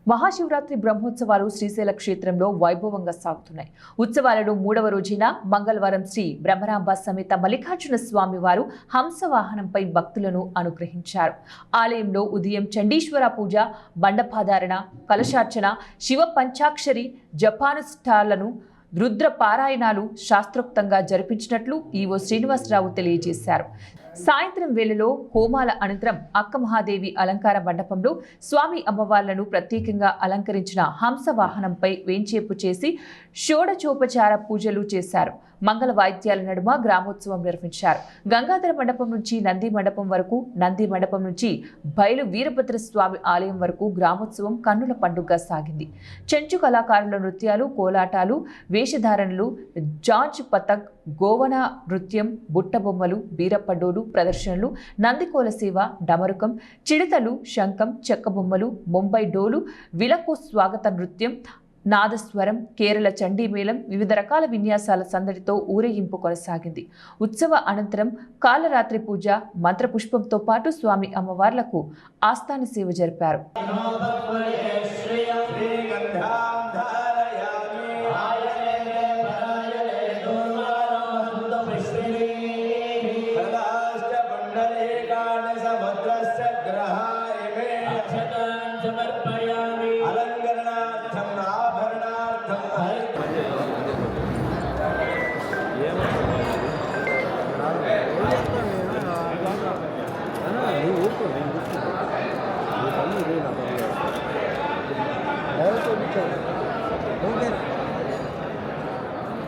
మహాశివరాత్రి బ్రహ్మోత్సవాలు శ్రీశైల క్షేత్రంలో వైభవంగా సాగుతున్నాయి. ఉత్సవాలలో 3వ రోజున మంగళవారం శ్రీ బ్రహ్మరాంబ సమేత మల్లికార్జున స్వామి వారు హంసవాహనంపై భక్తులను అనుగ్రహించారు. ఆలయంలో ఉదయం చండీశ్వర పూజ, బండపాధారణ, కలశార్చన, శివ పంచాక్షరి జపానుష్ఠాలను, రుద్ర పారాయణాలు శాస్త్రోక్తంగా జరిపించినట్లు ఈవో శ్రీనివాసరావు తెలియజేశారు. సాయంత్రం వేళలో హోమాల అనంతరం అక్క మహాదేవి అలంకార మండపంలో స్వామి అమ్మవార్లను ప్రత్యేకంగా అలంకరించిన హంస వాహనంపై వేంచేపు చేసి షోడచోపచార పూజలు చేశారు. మంగళ వాయిద్యాల నడుమ గ్రామోత్సవం నిర్వహించారు. గంగాధర మండపం నుంచి నంది మండపం వరకు, నంది మండపం నుంచి బయలు వీరభద్ర స్వామి ఆలయం వరకు గ్రామోత్సవం కన్నుల పండుగగా సాగింది. చెంచు కళాకారుల నృత్యాలు, కోలాటాలు, వేషధారణలు, జార్జ్ పతక్, గోవన నృత్యం, బుట్టబొమ్మలు, బీరపడ్డోలు ప్రదర్శనలు, నందికోల సేవ, డమరుకం, చిడతలు, శంఖం, చెక్కబొమ్మలు, ముంబై డోలు, విలకు స్వాగత నృత్యం, నాదస్వరం, కేరళ చండీమేళం, వివిధ రకాల విన్యాసాల సందడితో ఊరేగింపు కొనసాగింది. ఉత్సవ అనంతరం కాలరాత్రి పూజ, మంత్రపుష్పంతో పాటు స్వామి అమ్మవార్లకు ఆస్థాన సేవ జరిపారు.